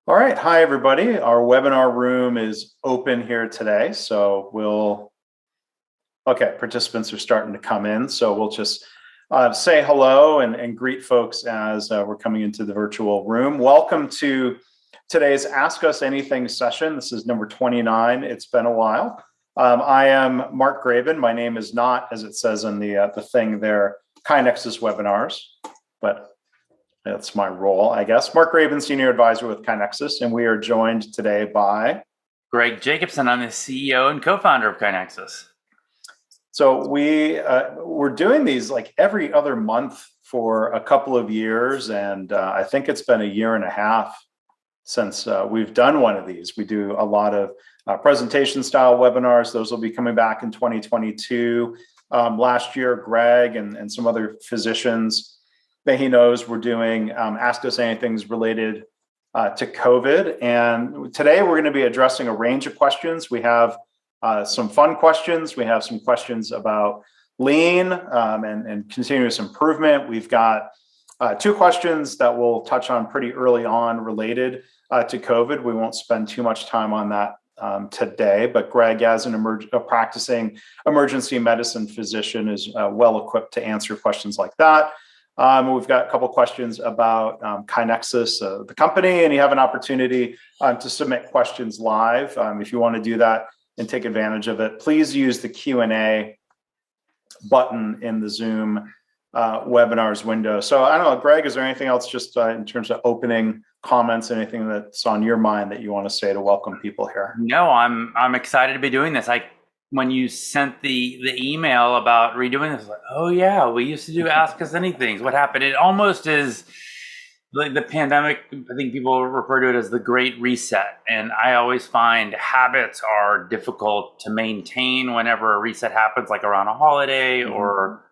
All right. Hi, everybody. Our webinar room is open here today. Okay, participants are starting to come in. So we'll just say hello and greet folks as we're coming into the virtual room. Welcome to today's Ask Us Anything session. This is number 29. It's been a while. I am Mark Graban. My name is not, as it says in the thing there, KaiNexus Webinars, but that's my role, I guess. Mark Graban, Senior Advisor with KaiNexus, and we are joined today by Greg Jacobson. I'm the CEO and co-founder of KaiNexus. So we're doing these like every other month for a couple of years, and I think it's been a year and a half since we've done one of these. We do a lot of presentation style webinars. Those will be coming back in 2022. Last year, Greg and some other physicians that he knows were doing Ask Us Anything's related to COVID. And today we're going to be addressing a range of questions. We have some fun questions. We have some questions about lean and continuous improvement. We've got two questions that we'll touch on pretty early on related to COVID. We won't spend too much time on that today, but Greg, as a practicing emergency medicine physician, is well equipped to answer questions like that. We've got a couple questions about KaiNexus, the company, and you have an opportunity to submit questions live. If you want to do that and take advantage of it, please use the Q&A button in the Zoom webinars window. So I don't know, Greg, is there anything else just in terms of opening comments, anything that's on your mind that you want to say to welcome people here? No, I'm excited to be doing this. When you sent the email about redoing this, like, oh yeah, we used to do Ask Us Anything. What happened? It almost is like the pandemic. I think people refer to it as the Great Reset. And I always find habits are difficult to maintain whenever a reset happens, like around a holiday or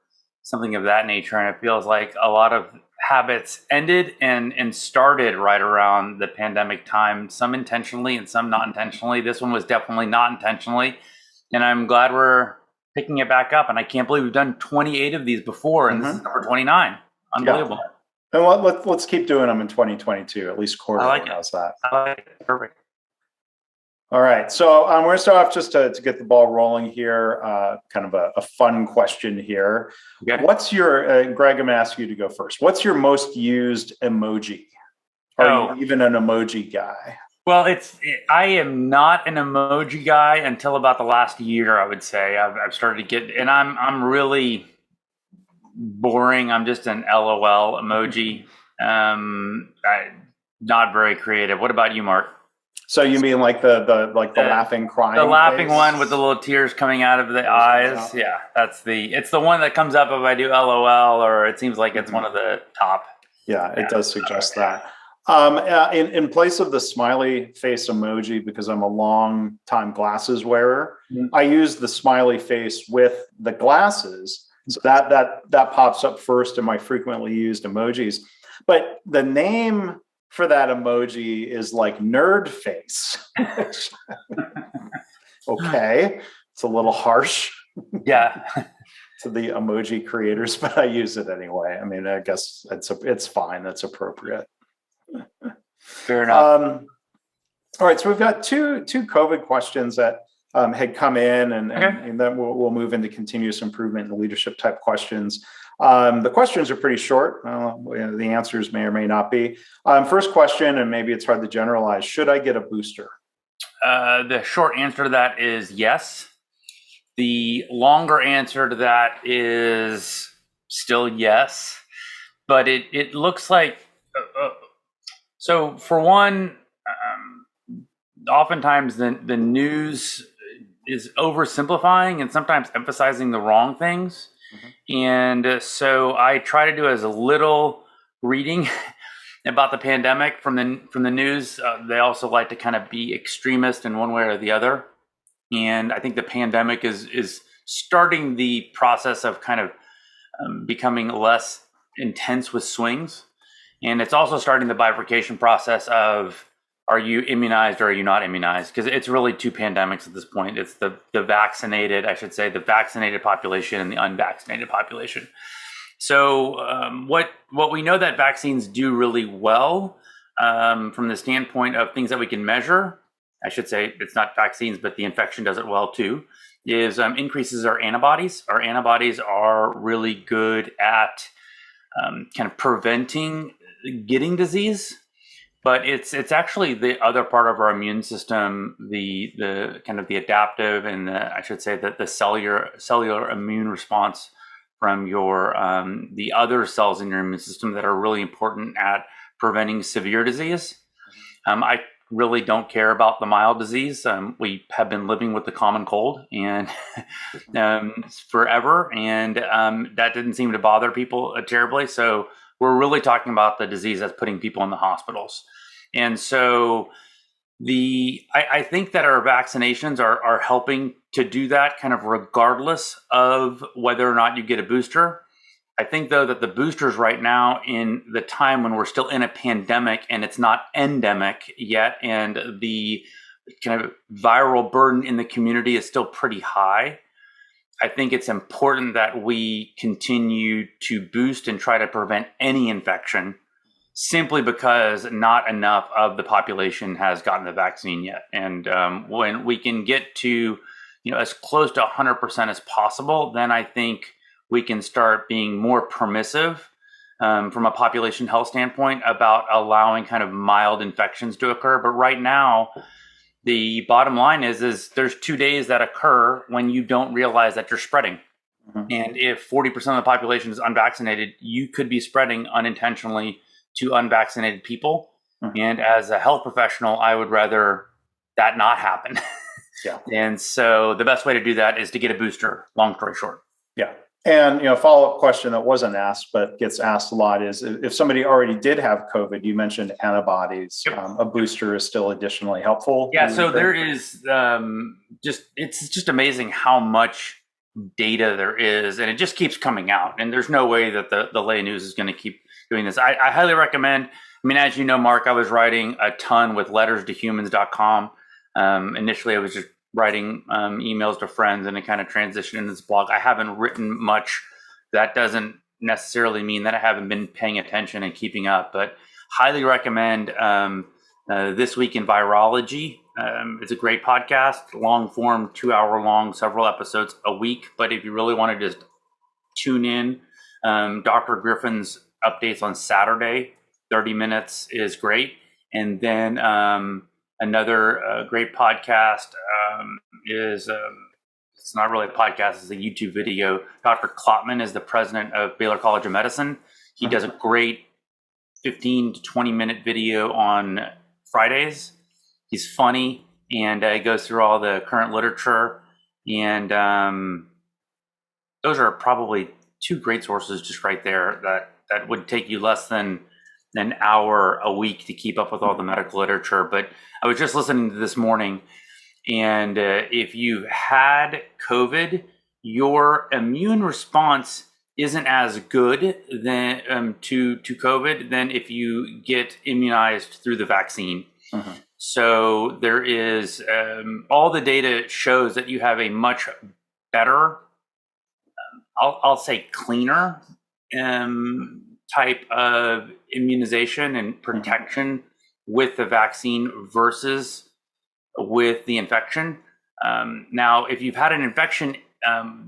something of that nature. And it feels like a lot of habits ended and started right around the pandemic time, some intentionally and some not intentionally. This one was definitely not intentionally. And I'm glad we're picking it back up. And I can't believe we've done 28 of these before, and this is number 29. Unbelievable. Yeah. And let's keep doing them in 2022, at least quarterly. I like it. How's that? I like it. Perfect. All right. So we're going to start off just to get the ball rolling here. Kind of a fun question here. Okay. What's your, Greg, I'm going to ask you to go first. What's your most used emoji? Are you even an emoji guy? Well, I am not an emoji guy until about the last year, I would say. I've started to get, and I'm really boring. I'm just an LOL emoji. Not very creative. What about you, Mark? So you mean like the laughing, crying? The laughing one with the little tears coming out of the eyes. Yeah, it's the one that comes up if I do LOL, or it seems like it's one of the top. Yeah, it does suggest that. In place of the smiley face emoji, because I'm a long time glasses wearer, I use the smiley face with the glasses. So that pops up first in my frequently used emojis. But the name for that emoji is like nerd face. Okay, it's a little harsh. Yeah. To the emoji creators, but I use it anyway. I mean, I guess it's fine. That's appropriate. Fair enough. All right, so we've got two COVID questions that had come in, and then we'll move into continuous improvement and leadership type questions. The questions are pretty short. The answers may or may not be. First question, and maybe it's hard to generalize: should I get a booster? The short answer to that is yes. The longer answer to that is still yes, but it looks like. So for one, oftentimes the news is oversimplifying and sometimes emphasizing the wrong things. And so I try to do as little reading about the pandemic from the news. They also like to kind of be extremist in one way or the other. And I think the pandemic is starting the process of kind of becoming less intense with swings. And it's also starting the bifurcation process of, are you immunized or are you not immunized? Because it's really two pandemics at this point. It's the vaccinated, I should say, the vaccinated population and the unvaccinated population. So what we know that vaccines do really well from the standpoint of things that we can measure. I should say it's not vaccines, but the infection does it well too, is increases our antibodies. Our antibodies are really good at kind of preventing getting disease, but it's actually the other part of our immune system, the kind of the adaptive and I should say that the cellular immune response from your the other cells in your immune system that are really important at preventing severe disease. I really don't care about the mild disease. We have been living with the common cold and forever, and that didn't seem to bother people terribly. So we're really talking about the disease that's putting people in the hospitals. And so I think that our vaccinations are helping to do that kind of regardless of whether or not you get a booster. I think, though, that the boosters right now, in the time when we're still in a pandemic and it's not endemic yet, and the kind of viral burden in the community is still pretty high, I think it's important that we continue to boost and try to prevent any infection, simply because not enough of the population has gotten the vaccine yet. And when we can get to as close to 100% as possible, then I think we can start being more permissive from a population health standpoint about allowing kind of mild infections to occur. But right now, the bottom line is there's 2 days that occur when you don't realize that you're spreading. Mm-hmm. And if 40% of the population is unvaccinated, you could be spreading unintentionally to unvaccinated people. Mm-hmm. And as a health professional, I would rather that not happen. Yeah. And so the best way to do that is to get a booster, long story short. Yeah. And, follow-up question that wasn't asked, but gets asked a lot is if somebody already did have COVID, you mentioned antibodies, yep. A booster is still additionally helpful. Yeah. So there is it's just amazing how much data there is, and it just keeps coming out. And there's no way that the lay news is going to keep doing this. I highly recommend. I mean, as you know, Mark, I was writing a ton with letterstohumans.com. Initially, I was just writing emails to friends, and it kind of transitioned into this blog. I haven't written much. That doesn't necessarily mean that I haven't been paying attention and keeping up, but highly recommend This Week in Virology. It's a great podcast, long form, 2 hour long, several episodes a week. But if you really want to just tune in, Dr. Griffin's updates on Saturday, 30 minutes is great. And then another great podcast is it's not really a podcast, it's a YouTube video. Dr. Klopman is the president of Baylor College of Medicine. He does a great 15 to 20 minute video on Fridays. He's funny, and he goes through all the current literature. And those are probably two great sources just right there that would take you less than an hour a week to keep up with all the medical literature. But I was just listening to this morning, and if you've had COVID, your immune response isn't as good than to COVID than if you get immunized through the vaccine. Mm-hmm. So there is all the data shows that you have a much better, I'll say cleaner type of immunization and protection with the vaccine versus with the infection. Now, if you've had an infection,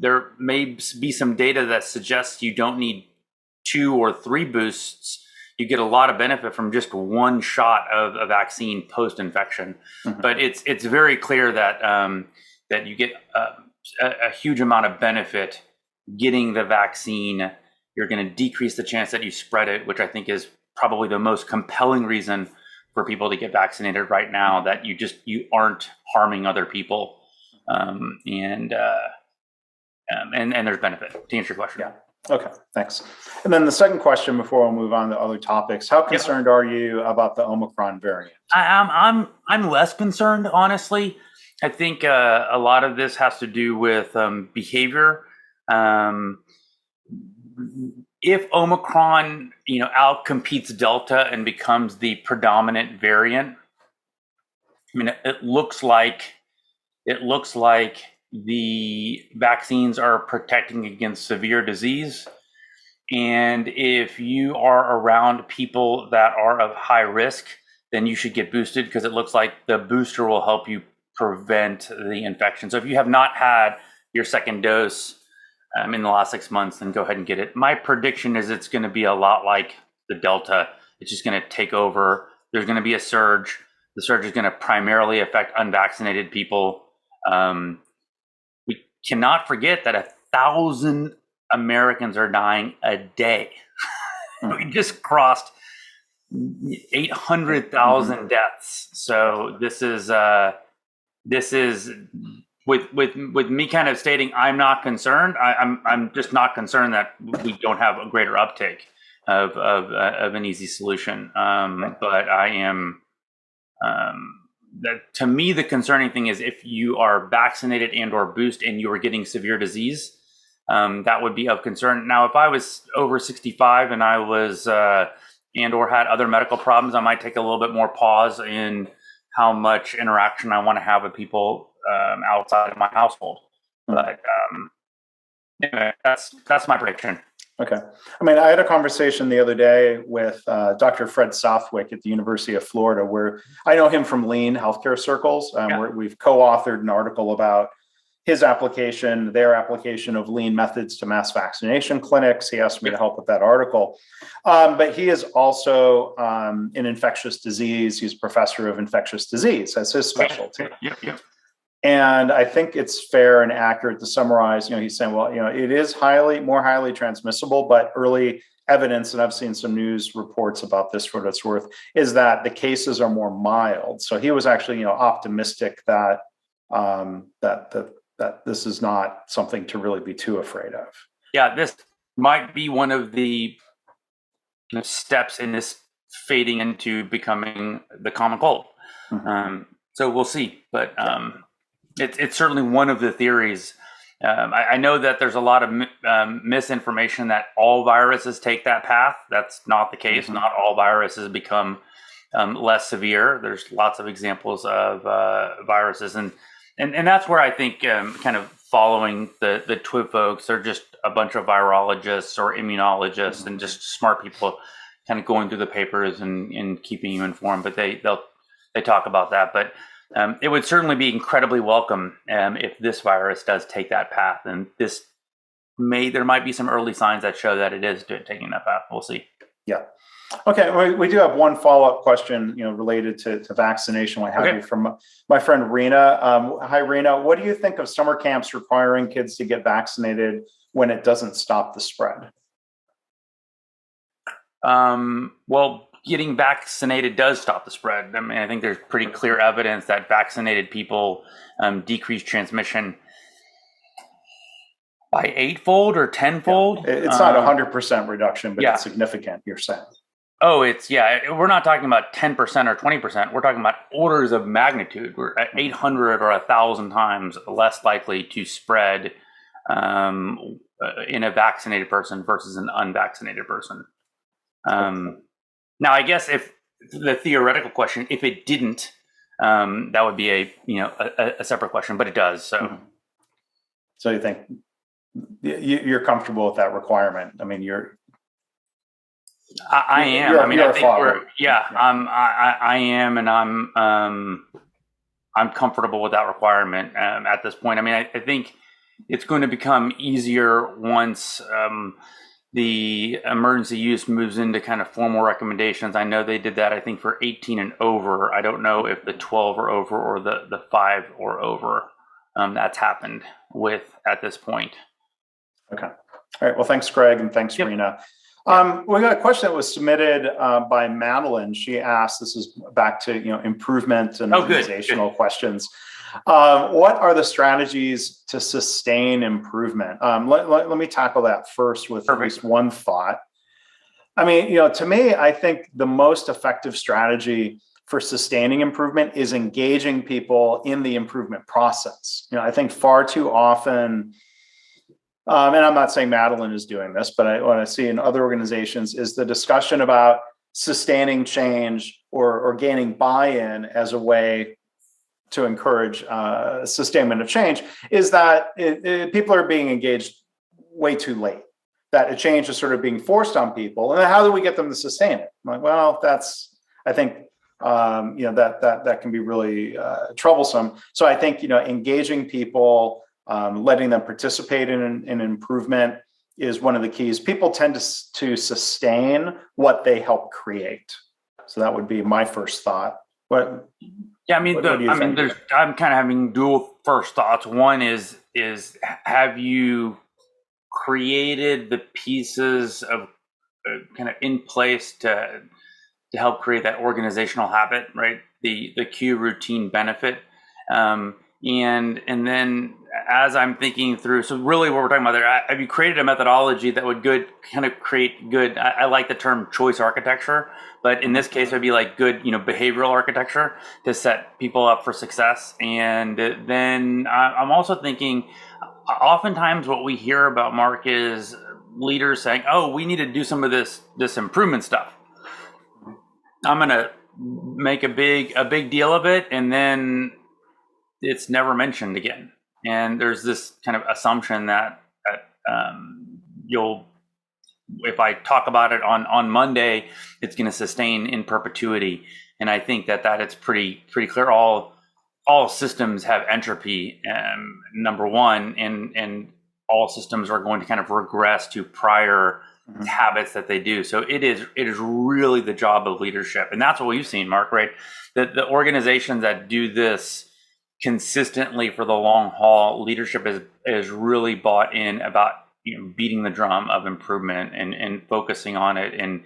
there may be some data that suggests you don't need 2 or 3 boosts. You get a lot of benefit from just one shot of a vaccine post-infection. Mm-hmm. But it's very clear that that you get a huge amount of benefit getting the vaccine. You're going to decrease the chance that you spread it, which I think is probably the most compelling reason for people to get vaccinated right now, that you aren't harming other people. And there's benefit, to answer your question. Yeah. Okay, thanks. And then the second question before we'll move on to other topics, how concerned are you about the Omicron variant? I'm less concerned, honestly. I think a lot of this has to do with behavior. If Omicron, outcompetes Delta and becomes the predominant variant, I mean, it looks like the vaccines are protecting against severe disease. And if you are around people that are of high risk, then you should get boosted, because it looks like the booster will help you prevent the infection. So if you have not had your second dose in the last 6 months, then go ahead and get it. My prediction is it's going to be a lot like the Delta. It's just going to take over. There's going to be a surge. The surge is going to primarily affect unvaccinated people. We cannot forget that 1,000 Americans are dying a day. We just crossed 800,000 deaths. So this is with me kind of stating I'm not concerned. I'm just not concerned that we don't have a greater uptake of an easy solution. But I am. That to me, the concerning thing is if you are vaccinated and or boost and you are getting severe disease, that would be of concern. Now, if I was over 65 and I was and or had other medical problems, I might take a little bit more pause in how much interaction I want to have with people outside of my household. But anyway, that's my prediction. Okay. I mean, I had a conversation the other day with Dr. Fred Southwick at the University of Florida, where I know him from lean healthcare circles. Where we've co-authored an article about his application, their application of lean methods to mass vaccination clinics. He asked me to help with that article. But he is also in infectious disease. He's a professor of infectious disease. That's his specialty. Yep. And I think it's fair and accurate to summarize, he's saying, well, it is more highly transmissible, but early evidence, and I've seen some news reports about this for what it's worth, is that the cases are more mild. So he was actually, optimistic that that this is not something to really be too afraid of. Yeah, this might be one of the steps in this fading into becoming the common cold. So we'll see, but it's certainly one of the theories. I know that there's a lot of misinformation that all viruses take that path. That's not the case. Not all viruses become less severe. There's lots of examples of viruses, and that's where I think kind of following the TWIV folks, they're just a bunch of virologists or immunologists and just smart people kind of going through the papers and keeping you informed. But they talk about that, but it would certainly be incredibly welcome if this virus does take that path, and there might be some early signs that show that it is taking that path. We'll see. Yeah. Okay. We do have one follow-up question, related to vaccination. What have you from my friend Rena. Hi, Rena. What do you think of summer camps requiring kids to get vaccinated when it doesn't stop the spread? Well, getting vaccinated does stop the spread. I mean, I think there's pretty clear evidence that vaccinated people decrease transmission by 8-fold or 10-fold. Yeah. It's not 100% reduction, but it's significant, you're saying. Oh, we're not talking about 10% or 20%. We're talking about orders of magnitude. We're at 800 or 1,000 times less likely to spread in a vaccinated person versus an unvaccinated person. Now, I guess if the theoretical question, if it didn't, that would be a separate question, but it does. So you think you're comfortable with that requirement? I mean, I am. I mean, I think I am, and I'm comfortable with that requirement at this point. I mean, I think it's going to become easier once the emergency use moves into kind of formal recommendations. I know they did that, I think, for 18 and over. I don't know if the 12 or over or the 5 or over that's happened with at this point. Okay. All right. Well, thanks, Greg, and thanks, Rena. We got a question that was submitted by Madeline. She asked, this is back to improvement and organizational questions. What are the strategies to sustain improvement? Let me tackle that first with at least one thought. I mean, to me, I think the most effective strategy for sustaining improvement is engaging people in the improvement process. I think far too often, and I'm not saying Madeline is doing this, but what I see in other organizations is the discussion about sustaining change or gaining buy-in as a way to encourage sustainment of change, is that people are being engaged way too late, that a change is sort of being forced on people. And how do we get them to sustain it? I'm like, well, I think that can be really troublesome. So I think, engaging people, letting them participate in improvement is one of the keys. People tend to sustain what they help create. So that would be my first thought. I'm kind of having dual first thoughts. One is have you created the pieces of kind of in place to help create that organizational habit, right? The cue, routine, benefit. And then as I'm thinking through, so really what we're talking about there, have you created a methodology that would create good, I like the term choice architecture, but in this case, it would be like good, behavioral architecture to set people up for success. And then I'm also thinking, oftentimes what we hear about, Mark, is leaders saying, oh, we need to do some of this improvement stuff. I'm going to make a big deal of it, and then it's never mentioned again. And there's this kind of assumption that if I talk about it on Monday, it's going to sustain in perpetuity. And I think that it's pretty clear. All systems have entropy, number one, and all systems are going to kind of regress to prior habits that they do. So it is really the job of leadership. And that's what we've seen, Mark, right? That the organizations that do this consistently for the long haul, leadership is really bought in about beating the drum of improvement and focusing on it and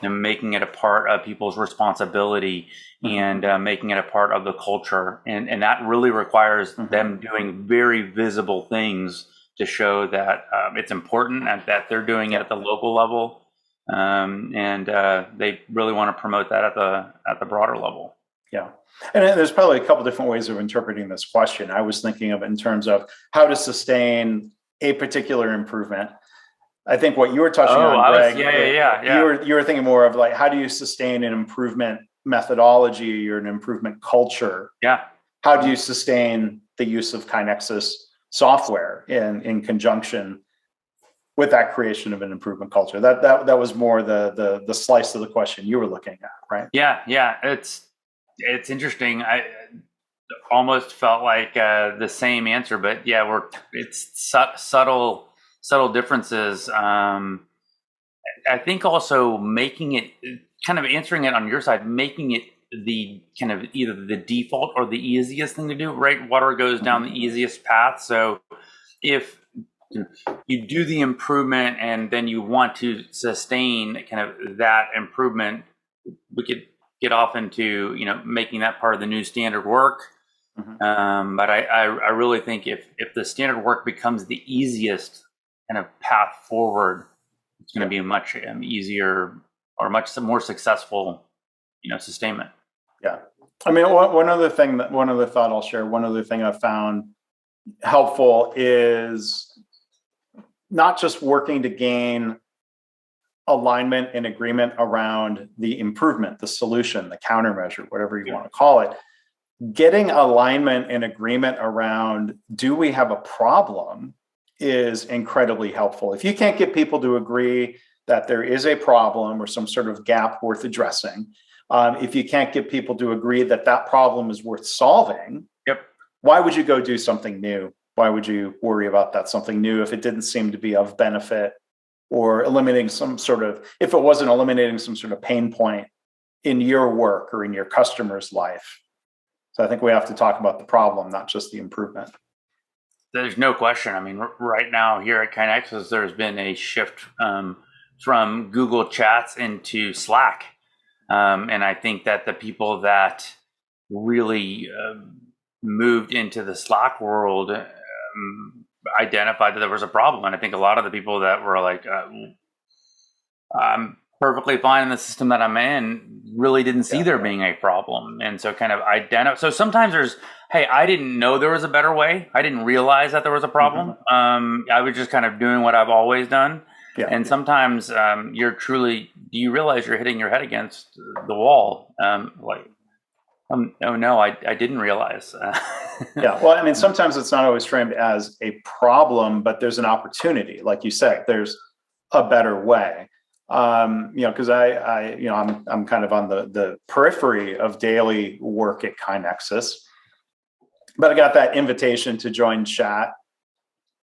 making it a part of people's responsibility and making it a part of the culture. And that really requires them doing very visible things to show that it's important and that they're doing it at the local level. And they really want to promote that at the broader level. Yeah. And there's probably a couple different ways of interpreting this question. I was thinking of it in terms of how to sustain a particular improvement. I think what you were touching on, Greg, you were thinking more of like, how do you sustain an improvement methodology or an improvement culture? Yeah. How do you sustain the use of KaiNexus software in conjunction with that creation of an improvement culture? That was more the slice of the question you were looking at, right? Yeah. It's interesting. I almost felt like the same answer, but it's subtle differences. I think also making it, kind of answering it on your side, making it the kind of either the default or the easiest thing to do, right? Water goes down the easiest path. So if you do the improvement and then you want to sustain kind of that improvement, we could get off into making that part of the new standard work. But I really think if the standard work becomes the easiest kind of path forward, it's going to be a much easier or much more successful sustainment. Yeah. I mean, one other thought I'll share, one other thing I've found helpful is not just working to gain alignment and agreement around the improvement, the solution, the countermeasure, whatever you want to call it. Getting alignment and agreement around, do we have a problem, is incredibly helpful. If you can't get people to agree that there is a problem or some sort of gap worth addressing, if you can't get people to agree that problem is worth solving, why would you go do something new? Why would you worry about that something new if it didn't seem to be of benefit or eliminating if it wasn't eliminating some sort of pain point in your work or in your customer's life? So I think we have to talk about the problem, not just the improvement. There's no question. I mean, right now here at KaiNexus, there's been a shift from Google Chats into Slack. And I think that the people that really moved into the Slack world identified that there was a problem. And I think a lot of the people that were like, I'm perfectly fine in the system that I'm in, really didn't see there being a problem. And so kind of so sometimes there's, hey, I didn't know there was a better way. I didn't realize that there was a problem. I was just kind of doing what I've always done. Yeah. And sometimes do you realize you're hitting your head against the wall? Oh no, I didn't realize. Yeah, well, I mean, sometimes it's not always framed as a problem, but there's an opportunity. Like you said, there's a better way. Because I'm kind of on the periphery of daily work at KaiNexus, but I got that invitation to join chat.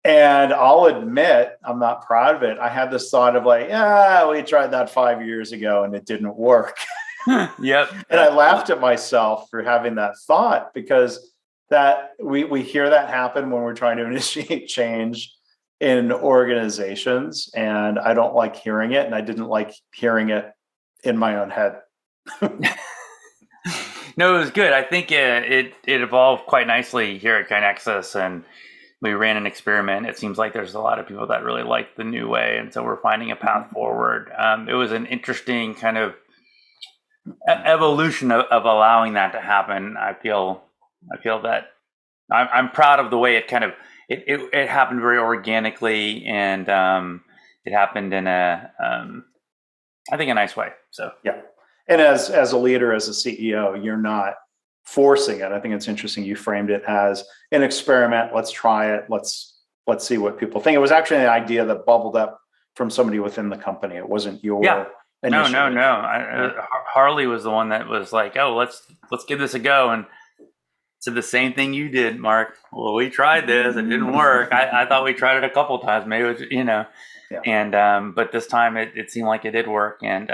And I'll admit, I'm not proud of it. I had this thought of like, yeah, we tried that 5 years ago and it didn't work. Yep. And I laughed at myself for having that thought, because that we hear that happen when we're trying to initiate change in organizations. And I don't like hearing it. And I didn't like hearing it in my own head. No, it was good. I think it evolved quite nicely here at KaiNexus, and we ran an experiment. It seems like there's a lot of people that really like the new way, and so we're finding a path forward. It was an interesting kind of evolution of allowing that to happen. I feel that I'm proud of the way it kind of it happened very organically, and it happened in I think a nice way. So yeah. And as a leader, as a CEO, you're not forcing it. I think it's interesting you framed it as an experiment. Let's try it. Let's see what people think. It was actually an idea that bubbled up from somebody within the company. It wasn't your initiative. No. Harley was the one that was like, "Oh, let's give this a go," and said the same thing you did, Mark. Well, we tried this; it didn't work. I thought we tried it a couple of times, maybe it was, Yeah. And but this time it seemed like it did work, and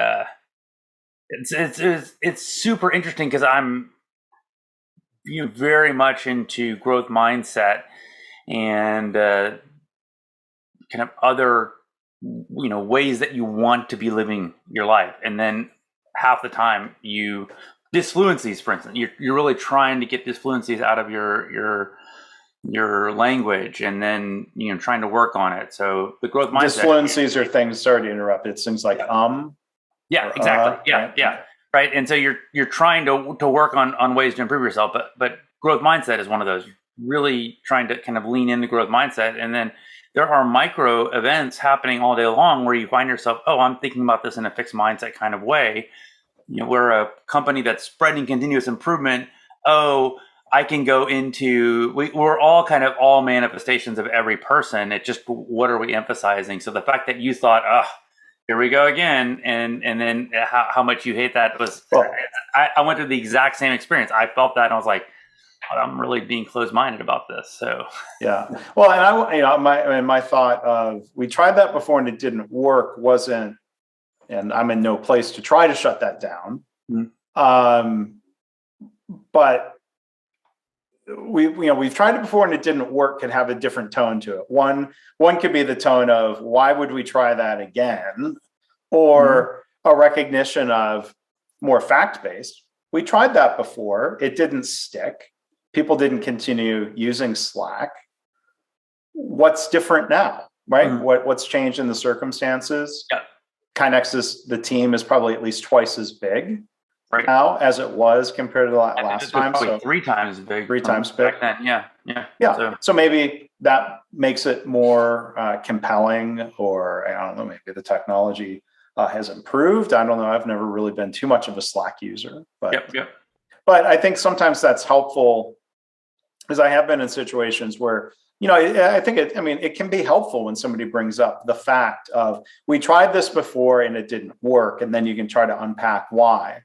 it's super interesting because I'm very much into growth mindset and kind of other ways that you want to be living your life, and then half the time disfluencies, for instance, you're really trying to get disfluencies out of your language, and then trying to work on it. So the growth mindset. Disfluencies are things. Sorry to interrupt. It's things like Yeah, exactly. Right? Yeah. Right. And so you're trying to work on ways to improve yourself, but growth mindset is one of those. You're really trying to kind of lean into growth mindset, and then there are micro events happening all day long where you find yourself, oh, I'm thinking about this in a fixed mindset kind of way. We're a company that's spreading continuous improvement. Oh, I can go into, we're all kind of all manifestations of every person. It's just, what are we emphasizing? So the fact that you thought, here we go again, and then how much you hate that was, I went through the exact same experience. I felt that, and I was like, I'm really being closed-minded about this. So yeah, well, and my thought of, we tried that before and it didn't work wasn't, and I'm in no place to try to shut that down. Mm-hmm. But we've tried it before and it didn't work could have a different tone to it. One could be the tone of, why would we try that again? Or a recognition of, more fact-based, we tried that before, it didn't stick. People didn't continue using Slack. What's different now, right? Mm-hmm. What's changed in the circumstances? Yeah. KaiNexus, the team is probably at least twice as big now as it was compared to the last time. So 3 times big. 3 times big. Back then. Yeah. So maybe that makes it more compelling, or I don't know, maybe the technology has improved. I don't know. I've never really been too much of a Slack user, but but I think sometimes that's helpful, because I have been in situations where, I think it can be helpful when somebody brings up the fact of, we tried this before and it didn't work. And then you can try to unpack why,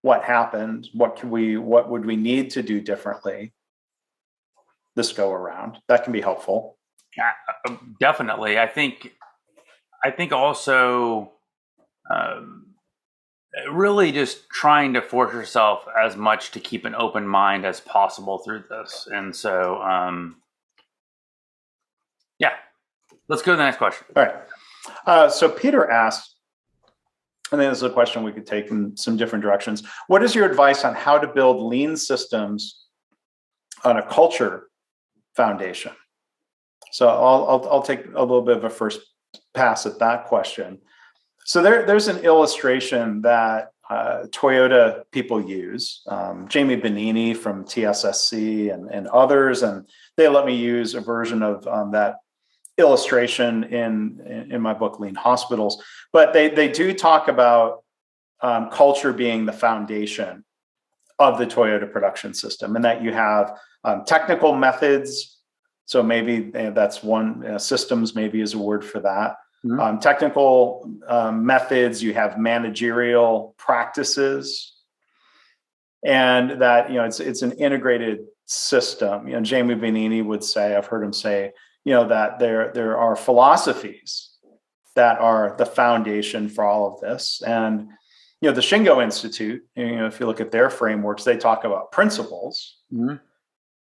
what happened, what would we need to do differently this go around. That can be helpful. Yeah, definitely. I think also really just trying to force yourself as much to keep an open mind as possible through this. And so, let's go to the next question. All right. So Peter asked, I think this is a question we could take in some different directions. What is your advice on how to build lean systems on a culture foundation? So I'll take a little bit of a first pass at that question. So there's an illustration that Toyota people use, Jamie Benini from TSSC and others, and they let me use a version of that illustration in my book, Lean Hospitals. But they do talk about culture being the foundation of the Toyota production system, and that you have technical methods. So maybe that's one, systems maybe is a word for that. technical methods, you have managerial practices, and that, it's an integrated system. Jamie Benini would say, I've heard him say, that there are philosophies that are the foundation for all of this. And the Shingo Institute, if you look at their frameworks, they talk about principles.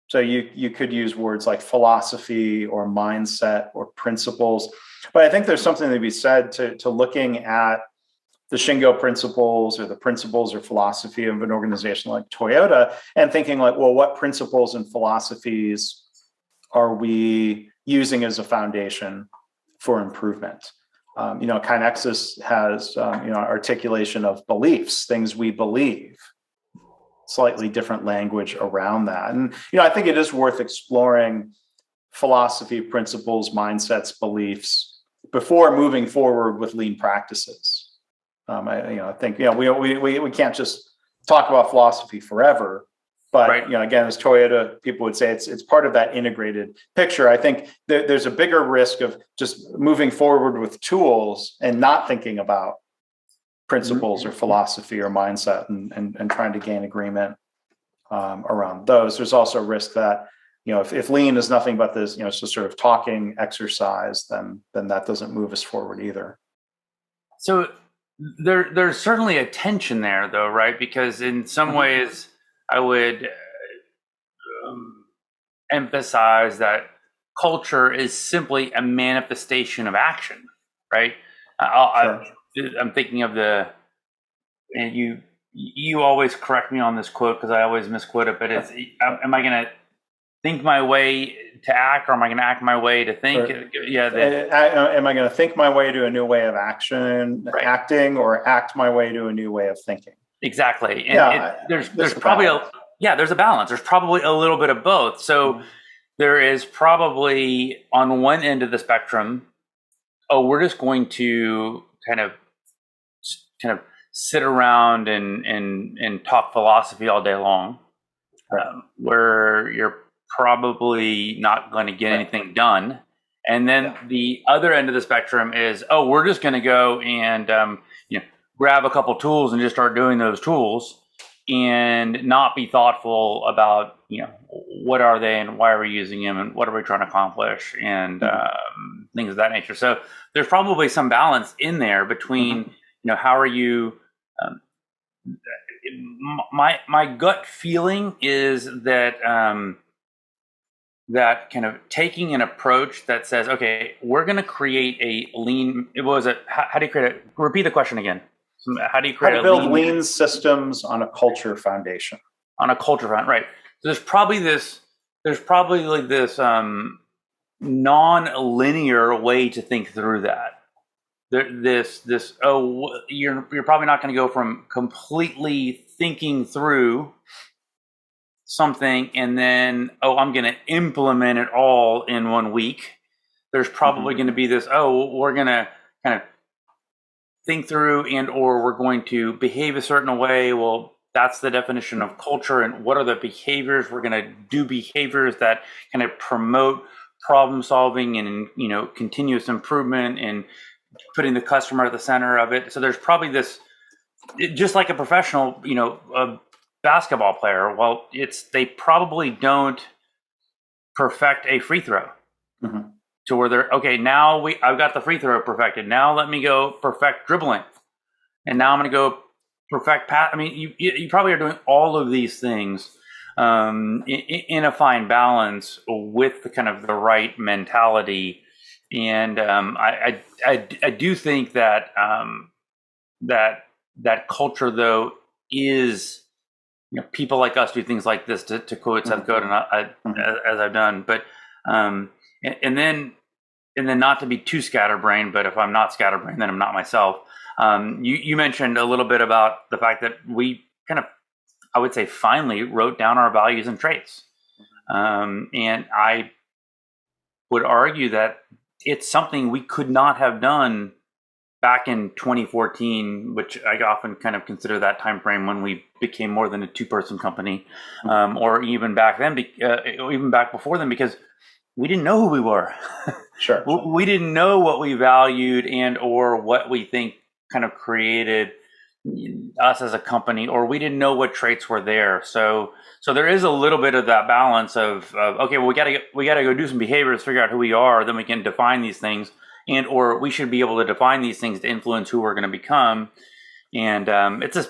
So you could use words like philosophy or mindset or principles. But I think there's something to be said to looking at the Shingo principles or the principles or philosophy of an organization like Toyota and thinking like, well, what principles and philosophies are we using as a foundation for improvement? Kinexus has, articulation of beliefs, things we believe, slightly different language around that. And, I think it is worth exploring philosophy, principles, mindsets, beliefs before moving forward with lean practices. I think, we can't just talk about philosophy forever. But right. Again, as Toyota people would say, it's part of that integrated picture. I think there's a bigger risk of just moving forward with tools and not thinking about principles or philosophy or mindset and trying to gain agreement around those. There's also a risk that if lean is nothing but this it's a sort of talking exercise, then that doesn't move us forward either. So there's certainly a tension there, though, right? Because in some ways, I would emphasize that culture is simply a manifestation of action, right? Sure. I'm thinking of and you always correct me on this quote because I always misquote it, but it's, am I going to think my way to act, or am I going to act my way to think? Right. Yeah. Am I going to think my way to a new way of acting, or act my way to a new way of thinking? Exactly. And there's probably there's a balance. There's probably a little bit of both. So there is probably on one end of the spectrum, we're just going to kind of sit around and talk philosophy all day long, where you're probably not going to get anything done. And then the other end of the spectrum is, we're just going to go and grab a couple tools and just start doing those tools and not be thoughtful about, what are they and why are we using them and what are we trying to accomplish and things of that nature. So there's probably some balance in there between, how are you, my gut feeling is that, that kind of taking an approach that says, okay, we're going to create a lean, how do you create repeat the question again? How do you create build lean systems on a culture foundation? On a culture foundation, right. So there's probably like this non-linear way to think through that. You're probably not going to go from completely thinking through something and then, I'm going to implement it all in 1 week. There's probably going to be this, we're going to kind of think through or we're going to behave a certain way. Well, that's the definition of culture. And what are the behaviors? We're going to do behaviors that kind of promote problem solving and, continuous improvement and putting the customer at the center of it. So there's probably this, just like a professional, a basketball player. Well, they probably don't perfect a free throw to where they're, okay, now I've got the free throw perfected. Now let me go perfect dribbling. And now I'm going to go perfect pass. I mean, you probably are doing all of these things in a fine balance with the kind of the right mentality. And I do think that that culture, though, is, people like us do things like this to quote Seth Godin, as I've done. But and then not to be too scatterbrained, but if I'm not scatterbrained, then I'm not myself. You mentioned a little bit about the fact that we kind of, I would say, finally wrote down our values and traits. And I would argue that it's something we could not have done back in 2014, which I often kind of consider that time frame when we became more than a two-person company, or even back then, even back before then, because we didn't know who we were. Sure. We didn't know what we valued and or what we think kind of created us as a company, or we didn't know what traits were there. So there is a little bit of that balance of okay, well, we gotta go do some behaviors, figure out who we are, then we can define these things, and or we should be able to define these things to influence who we're going to become. And it's a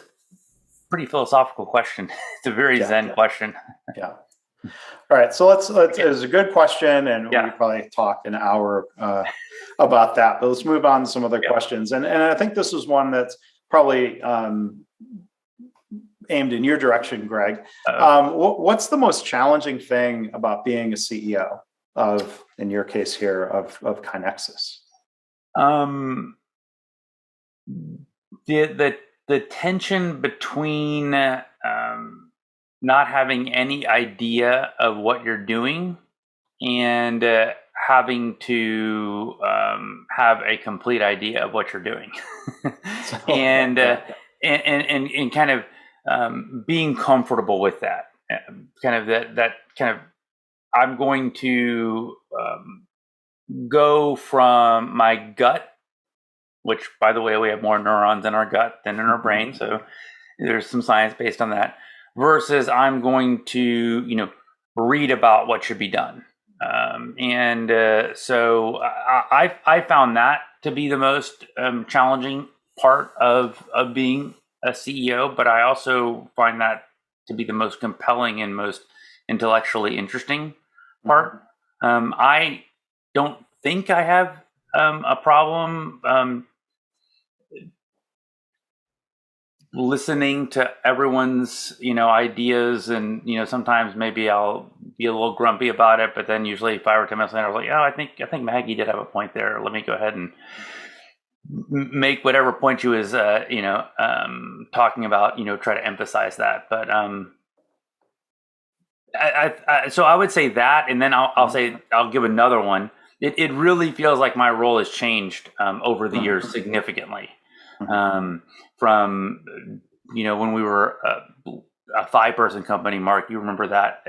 pretty philosophical question. It's a very Zen question. Yeah. All right. So let's it was a good question, and we probably talked an hour about that. But let's move on to some other questions. And I think this is one that's probably aimed in your direction, Greg. What's the most challenging thing about being a CEO of, in your case here, of KaiNexus? The tension between not having any idea of what you're doing and having to have a complete idea of what you're doing, and kind of being comfortable with that, kind of that kind of, I'm going to go from my gut, which, by the way, we have more neurons in our gut than in our brain, so there's some science based on that, versus I'm going to, read about what should be done. So I found that to be the most challenging part of being a CEO, but I also find that to be the most compelling and most intellectually interesting part. I don't think I have a problem listening to everyone's ideas, and sometimes maybe I'll be a little grumpy about it, but then usually 5 or 10 minutes later I was like, I think Maggie did have a point there, let me go ahead and make whatever point she was talking about, try to emphasize that. But so I would say that, and then I'll give another one. It really feels like my role has changed over the years significantly. From when we were a 5-person company, Mark, you remember that?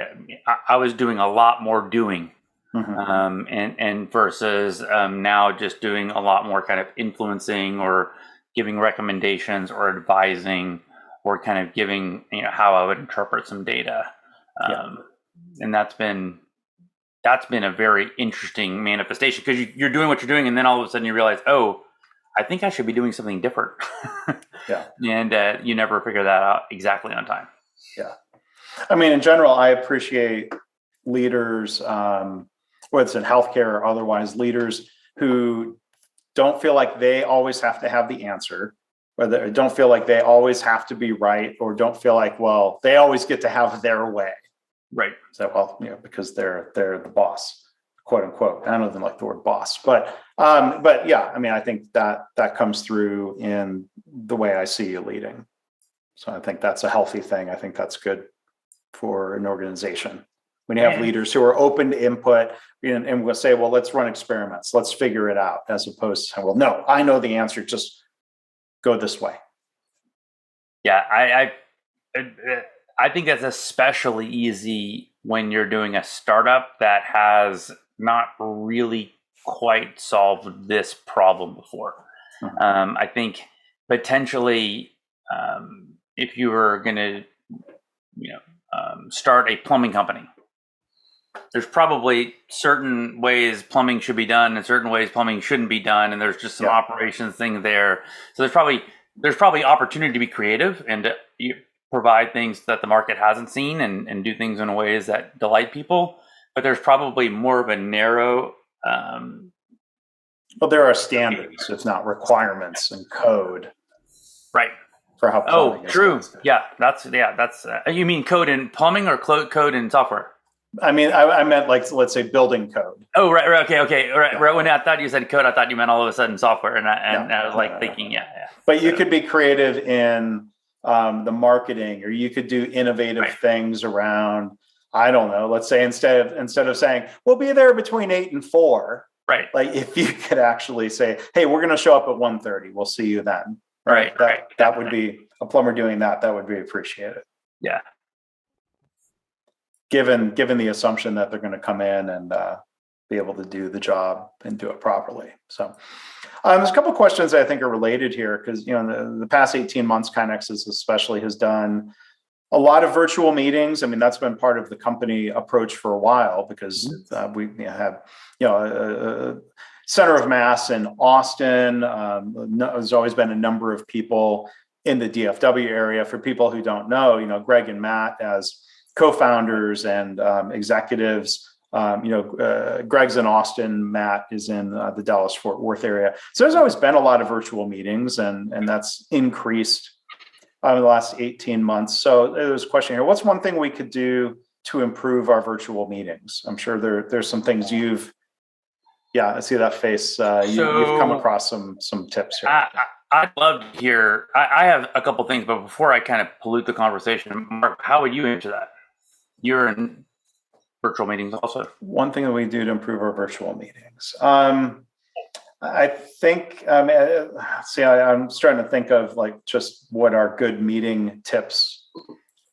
I was doing a lot more doing, and versus now just doing a lot more kind of influencing or giving recommendations or advising or kind of giving how I would interpret some data, and that's been a very interesting manifestation, because you're doing what you're doing, and then all of a sudden you realize, I think I should be doing something different. And you never figure that out exactly on time. Yeah. I mean, in general, I appreciate leaders, whether it's in healthcare or otherwise, leaders who don't feel like they always have to have the answer, or don't feel like they always have to be right, or don't feel like, well, they always get to have their way. Right. So, because they're the boss, quote unquote. I don't even like the word boss, but yeah, I mean, I think that comes through in the way I see you leading. So I think that's a healthy thing. I think that's good for an organization. When you have leaders who are open to input and will say, well, let's run experiments, let's figure it out, as opposed to, well, no, I know the answer, just go this way. Yeah, I think that's especially easy when you're doing a startup that has not really quite solved this problem before. I think potentially, if you were going to, start a plumbing company, there's probably certain ways plumbing should be done and certain ways plumbing shouldn't be done, and there's just some operations thing there. So there's probably opportunity to be creative and to provide things that the market hasn't seen, and do things in ways that delight people. But there's probably more of a narrow. Well, there are standards, if not requirements, and code. Right. For how. Oh, true. Yeah, that's. You mean code in plumbing or code in software? I mean, I meant, like, let's say building code. Oh, right. Okay. Right. When I thought you said code, I thought you meant all of a sudden software, and I was thinking, yeah. But you could be creative in the marketing, or you could do innovative things around, I don't know, let's say instead of saying we'll be there between 8 and 4, right? Like, if you could actually say, hey, we're going to show up at 1:30, we'll see you then. Right. That would be a plumber doing that. That would be appreciated. Yeah. Given the assumption that they're going to come in and be able to do the job and do it properly. So there's a couple of questions that I think are related here because, in the past 18 months, KaiNexus especially has done a lot of virtual meetings. I mean, that's been part of the company approach for a while because we have, a center of mass in Austin. There's always been a number of people in the DFW area. For people who don't know, Greg and Matt as co-founders and executives. Greg's in Austin, Matt is in the Dallas-Fort Worth area. So there's always been a lot of virtual meetings, and that's increased in the last 18 months. So there's a question here. What's one thing we could do to improve our virtual meetings? I'm sure there's some things I see that face. You've come across some tips here. I'd love to hear. I have a couple things, but before I kind of pollute the conversation, Mark, how would you answer that? You're in virtual meetings also. One thing that we do to improve our virtual meetings. I think, I'm starting to think of just what are good meeting tips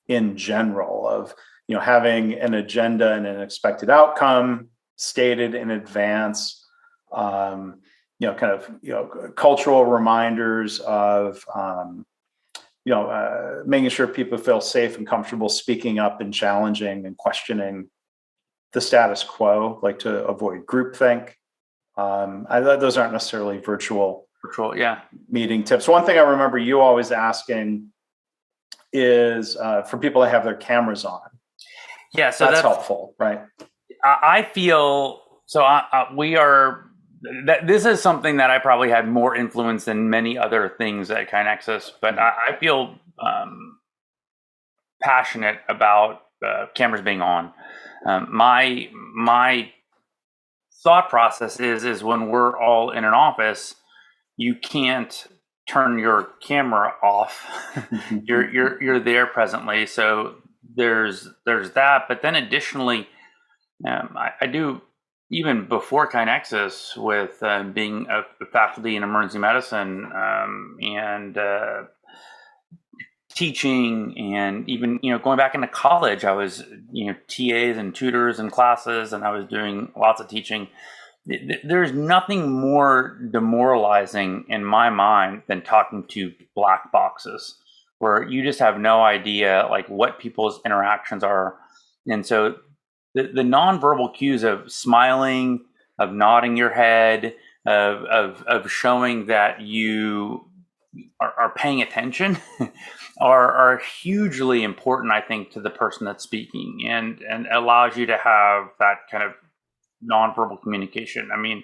in general of, having an agenda and an expected outcome stated in advance, cultural reminders of, making sure people feel safe and comfortable speaking up and challenging and questioning the status quo, to avoid groupthink. Those aren't necessarily virtual meeting tips. One thing I remember you always asking is for people to have their cameras on. Yeah, so that's helpful, right? I feel so. This is something that I probably had more influence than many other things at KaiNexus, but I feel passionate about cameras being on. My thought process is when we're all in an office, you can't turn your camera off. You're there presently, so there's that. But then additionally, I do, even before KaiNexus, with being a faculty in emergency medicine and teaching, and even going back into college, I was TAs and tutors and classes, and I was doing lots of teaching. There's nothing more demoralizing in my mind than talking to black boxes, where you just have no idea what people's interactions are. And so the nonverbal cues of smiling, of nodding your head, of showing that you are paying attention are hugely important, I think, to the person that's speaking, and allows you to have that kind of nonverbal communication. I mean,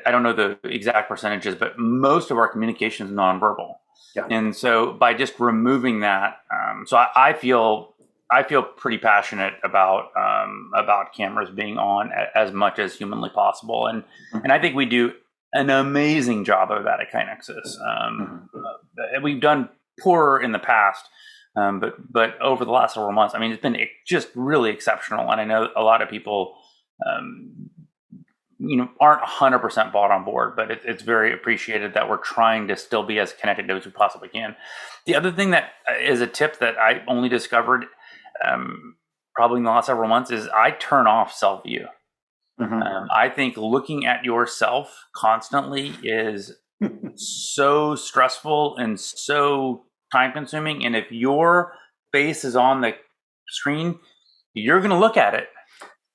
I don't know the exact percentages, but most of our communication is nonverbal. Yeah. And so by just removing that, so I feel pretty passionate about cameras being on as much as humanly possible, and I think we do an amazing job of that at KaiNexus. We've done poorer in the past, but over the last several months, I mean, it's been just really exceptional. And I know a lot of people, aren't 100% bought on board, but it's very appreciated that we're trying to still be as connected as we possibly can. The other thing that is a tip that I only discovered probably in the last several months is I turn off self-view. I think looking at yourself constantly is so stressful and so time consuming. And if your face is on the screen, you're going to look at it.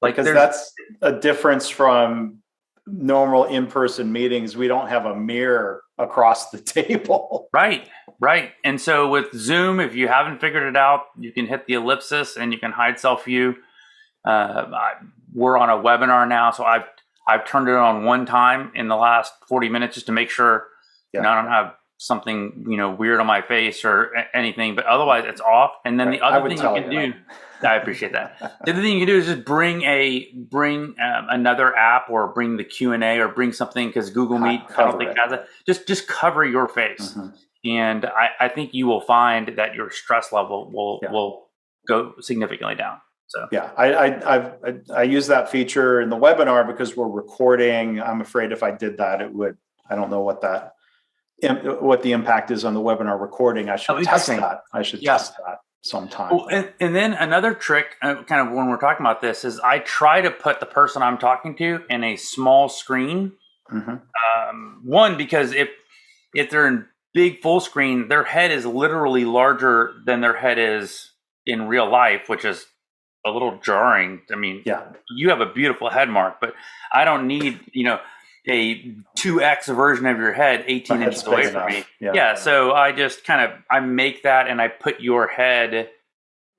Because that's a difference from normal in-person meetings. We don't have a mirror across the table. Right. And so with Zoom, if you haven't figured it out, you can hit the ellipsis and you can hide self-view. We're on a webinar now, so I've turned it on one time in the last 40 minutes just to make sure I don't have something weird on my face or anything, but otherwise it's off. And then the other thing you can do, I appreciate that. The other thing you can do is just bring another app, or bring the Q&A, or bring something, because Google Meet I don't think has it. Just cover your face, and I think you will find that your stress level will go significantly down. So yeah, I use that feature in the webinar because we're recording. I'm afraid if I did that, I don't know what the impact is on the webinar recording. I should test that. sometime. And then another trick, kind of when we're talking about this, is I try to put the person I'm talking to in a small screen. One, because if they're in big full screen, their head is literally larger than their head is in real life, which is a little jarring. I mean, you have a beautiful head, Mark, but I don't need, a 2x version of your head 18 inches away from me. So I just I make that, and I put your head,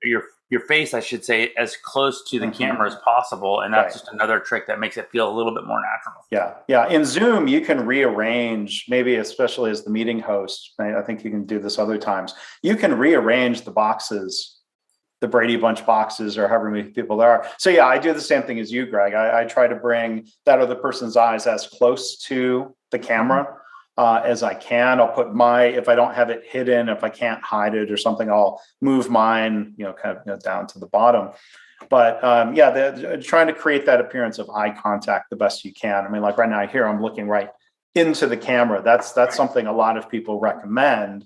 your face, I should say, as close to the camera as possible. And that's just another trick that makes it feel a little bit more natural. Yeah. In Zoom, you can rearrange, maybe especially as the meeting host. I think you can do this other times. You can rearrange the boxes, the Brady Bunch boxes, or however many people there are. So I do the same thing as you, Greg. I try to bring that other person's eyes as close to the camera as I can. I'll put if I don't have it hidden, if I can't hide it or something, I'll move mine, down to the bottom. But trying to create that appearance of eye contact the best you can. I mean, like right now here, I'm looking right into the camera. That's something a lot of people recommend.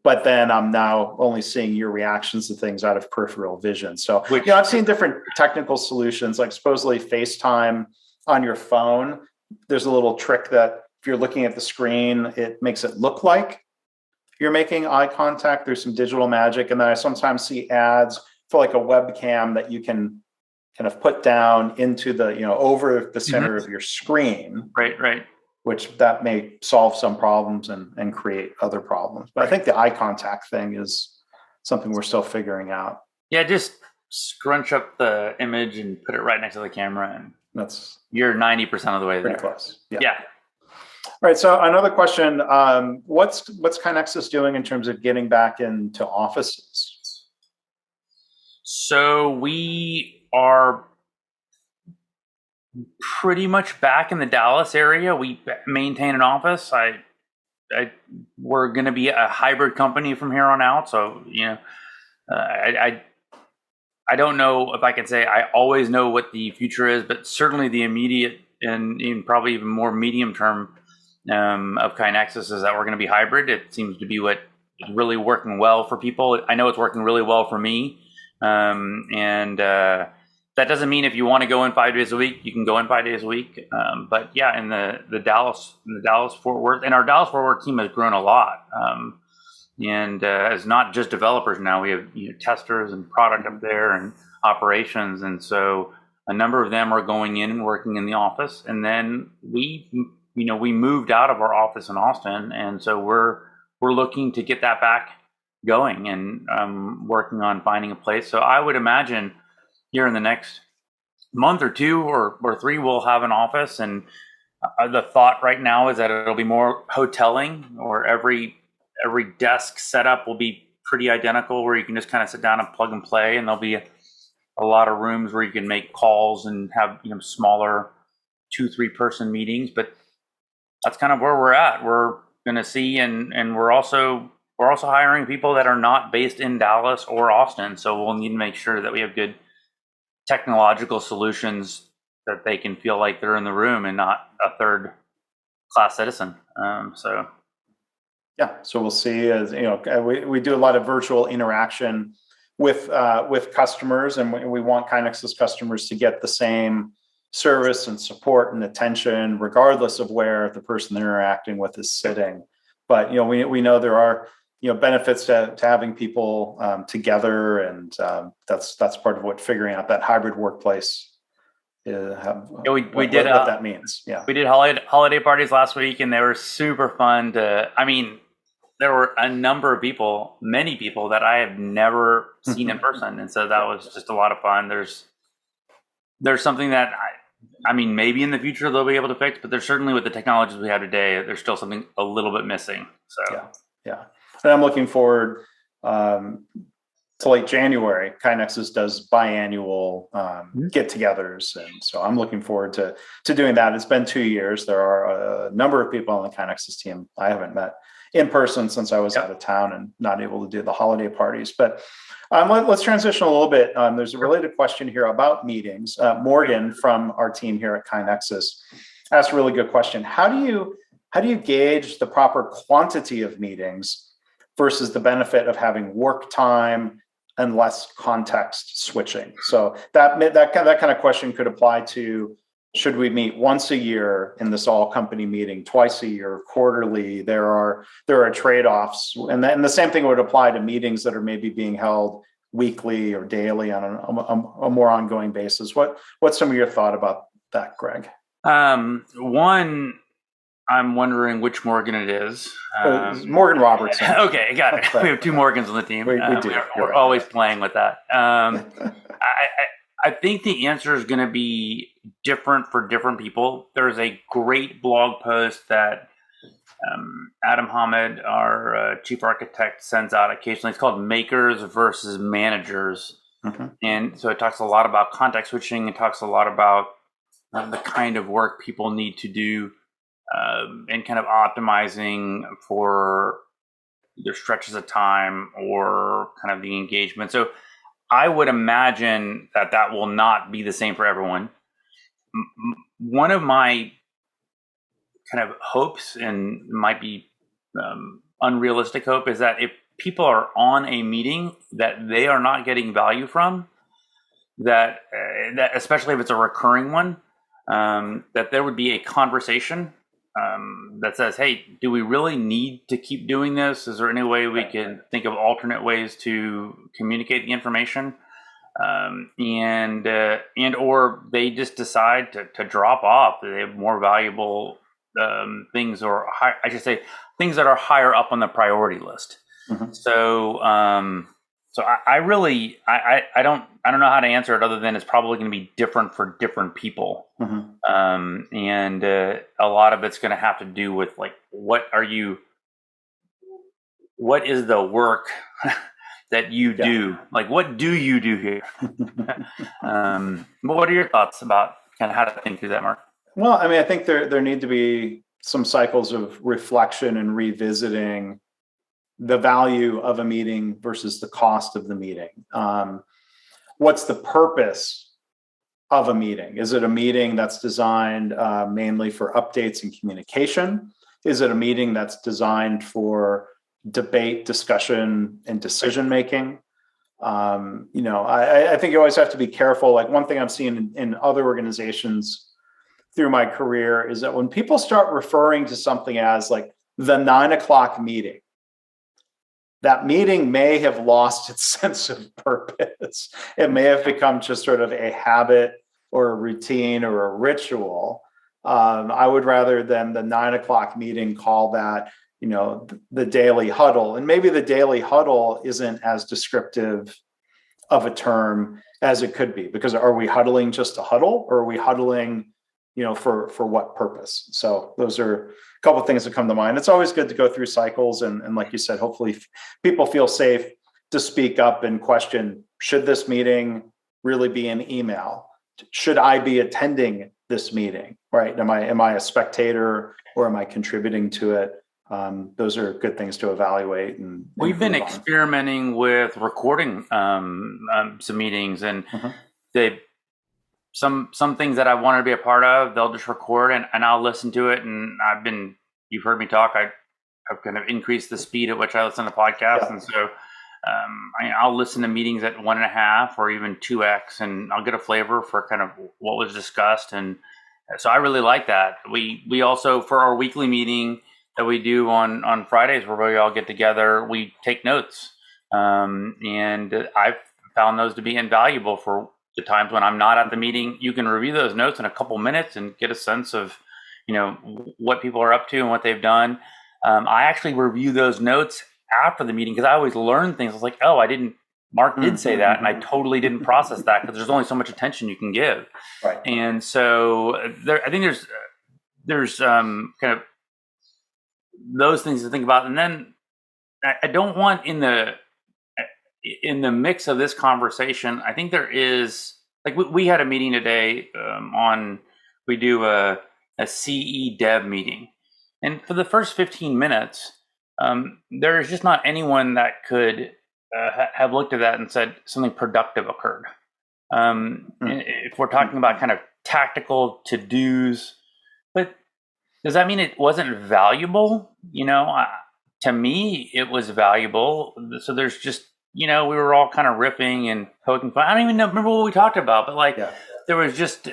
But then I'm now only seeing your reactions to things out of peripheral vision. So, I've seen different technical solutions, like supposedly FaceTime on your phone. There's a little trick that if you're looking at the screen, it makes it look like you're making eye contact. There's some digital magic. And then I sometimes see ads for like a webcam that you can kind of put down into the, over the center of your screen. Right. Which that may solve some problems and create other problems. But I think the eye contact thing is something we're still figuring out. Yeah, just scrunch up the image and put it right next to the camera, and you're 90% of the way there. Pretty close. Yeah. All right. So another question: what's KaiNexus doing in terms of getting back into offices? So we are pretty much back in the Dallas area. We maintain an office. We're going to be a hybrid company from here on out. So, I don't know if I can say I always know what the future is, but certainly the immediate and probably even more medium term of KaiNexus is that we're going to be hybrid. It seems to be what is really working well for people. I know it's working really well for me. That doesn't mean if you want to go in 5 days a week, you can go in 5 days a week. But in the Dallas Fort Worth, and our Dallas Fort Worth team has grown a lot. And it's not just developers now. We have testers and product up there and operations, and so a number of them are going in and working in the office. And then we moved out of our office in Austin, and so we're looking to get that back going and working on finding a place. So I would imagine here in the next month or two or three, we'll have an office. And the thought right now is that it'll be more hoteling, or every desk setup will be pretty identical, where you can just kind of sit down and plug and play. And there'll be a lot of rooms where you can make calls and have smaller 2-3 person meetings. But that's kind of where we're at. We're going to see, and we're also hiring people that are not based in Dallas or Austin. So we'll need to make sure that we have good technological solutions that they can feel like they're in the room and not a third class citizen. So we'll see. As we do a lot of virtual interaction with customers, and we want KaiNexus customers to get the same service and support and attention regardless of where the person they're interacting with is sitting. But we know there are benefits to having people together, and that's part of what figuring out that hybrid workplace what that means. We did holiday parties last week, and they were super fun. There were a number of people, many people that I have never seen in person, and so that was just a lot of fun. There's something that maybe in the future they'll be able to fix, but there's certainly, with the technologies we have today, there's still something a little bit missing. So yeah. And I'm looking forward to late January. KaiNexus does biannual get-togethers, and so I'm looking forward to doing that. It's been 2 years. There are a number of people on the KaiNexus team I haven't met in person since I was out of town and not able to do the holiday parties. But let's transition a little bit. There's a related question here about meetings. Morgan from our team here at KaiNexus asked a really good question. How do you gauge the proper quantity of meetings versus the benefit of having work time and less context switching. So that kind of question could apply to, should we meet once a year in this all company meeting, twice a year, quarterly? There are trade-offs, and the same thing would apply to meetings that are maybe being held weekly or daily on a more ongoing basis. What's some of your thought about that, Greg? One, I'm wondering which Morgan it is. Morgan Robertson. Okay, got it. We have two Morgans on the team. We do. We're always playing with that. I think the answer is going to be different for different people. There's a great blog post that Adam Hamid, our chief architect, sends out occasionally. It's called Makers versus Managers. Mm-hmm. And so it talks a lot about context switching. It talks a lot about the kind of work people need to do and kind of optimizing for either stretches of time or kind of the engagement. So I would imagine that will not be the same for everyone. One of my kind of hopes, and might be unrealistic hope, is that if people are on a meeting that they are not getting value from, that especially if it's a recurring one, that there would be a conversation that says, hey, do we really need to keep doing this? Is there any way we can think of alternate ways to communicate the information? And or they just decide to drop off. They have more valuable things, or I should say things that are higher up on the priority list. Mm-hmm. So I really don't know how to answer it other than it's probably going to be different for different people. Mm-hmm. And a lot of it's going to have to do with like, what is the work that you do? Like, what do you do here? But what are your thoughts about kind of how to think through that, Mark? Well, I mean, I think there need to be some cycles of reflection and revisiting the value of a meeting versus the cost of the meeting. What's the purpose of a meeting? Is it a meeting that's designed mainly for updates and communication? Is it a meeting that's designed for debate, discussion, and decision making? I think you always have to be careful. Like, one thing I've seen in other organizations through my career is that when people start referring to something as like the 9 o'clock meeting, that meeting may have lost its sense of purpose. It may have become just sort of a habit or a routine or a ritual. I would rather than the 9 o'clock meeting call that, the daily huddle. And maybe the daily huddle isn't as descriptive of a term as it could be, because are we huddling just to huddle, or are we huddling, for what purpose? So those are a couple of things that come to mind. It's always good to go through cycles. And like you said, hopefully people feel safe to speak up and question, should this meeting really be an email? Should I be attending this meeting, right? Am I a spectator, or am I contributing to it? Those are good things to evaluate. And we've been experimenting with recording some meetings, and mm-hmm. Some things that I wanted to be a part of, they'll just record and I'll listen to it. And you've heard me talk, I've kind of increased the speed at which I listen to podcasts. Yeah. And so I'll listen to meetings at 1.5 or even 2x, and I'll get a flavor for kind of what was discussed. And so I really like that. We also, for our weekly meeting that we do on Fridays, where we all get together, we take notes. And I've found those to be invaluable for the times when I'm not at the meeting. You can review those notes in a couple minutes and get a sense of, what people are up to and what they've done. I actually review those notes after the meeting, because I always learn things. I was like, Mark did say that, and I totally didn't process that, because there's only so much attention you can give. Right. And so I think there's kind of those things to think about. And then I don't want in the mix of this conversation, I think there is, like, we had a meeting today we do a CE dev meeting. And for the first 15 minutes, there is just not anyone that could have looked at that and said something productive occurred. If we're talking about kind of tactical to-dos, but does that mean it wasn't valuable? To me, it was valuable. So there's just we were all kind of ripping and poking fun. I don't even remember what we talked about, but like Yeah. there was just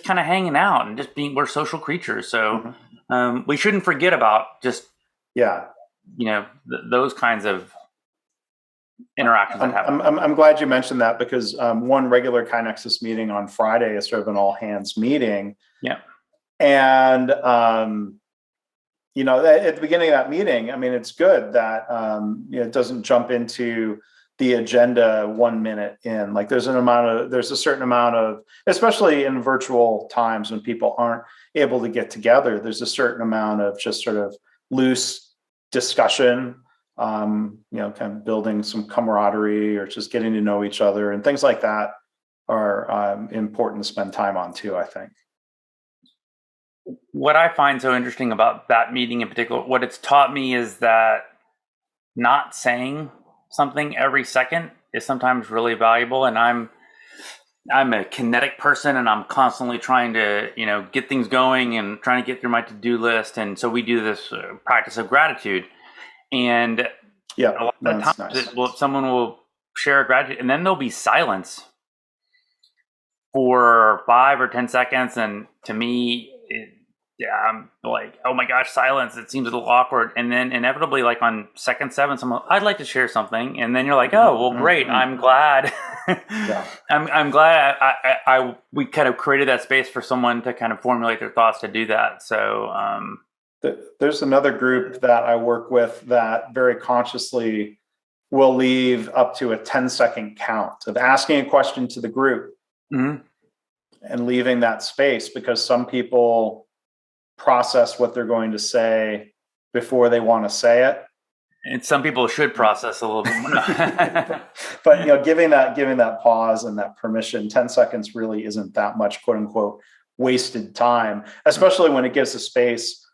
kind of hanging out and just we're social creatures. So we shouldn't forget about just, Yeah. those kinds of interactions that happen. I'm glad you mentioned that, because one regular KaiNexus meeting on Friday is sort of an all hands meeting. Yeah. And, at the beginning of that meeting, I mean, it's good that, it doesn't jump into the agenda 1 minute in. Like there's a certain amount of, especially in virtual times when people aren't able to get together, there's a certain amount of just sort of loose discussion, kind of building some camaraderie or just getting to know each other, and things like that are important to spend time on too, I think. What I find so interesting about that meeting in particular, what it's taught me is that not saying something every second is sometimes really valuable. And I'm a kinetic person, and I'm constantly trying to, get things going and trying to get through my to-do list. And so we do this practice of gratitude. And a lot of times nice. Someone will share a gratitude, and then there'll be silence for 5 or 10 seconds. And to me, I'm like, oh my gosh, silence. It seems a little awkward. And then inevitably, like on second 7, someone, I'd like to share something. And then you're like, oh, well, great. I'm glad. Yeah. I'm glad we kind of created that space for someone to kind of formulate their thoughts to do that. So there's another group that I work with that very consciously will leave up to a 10-second count of asking a question to the group and leaving that space, because some people process what they're going to say before they want to say it, and some people should process a little bit more. But giving that pause and that permission, 10 seconds really isn't that much quote unquote wasted time, especially when it gives a space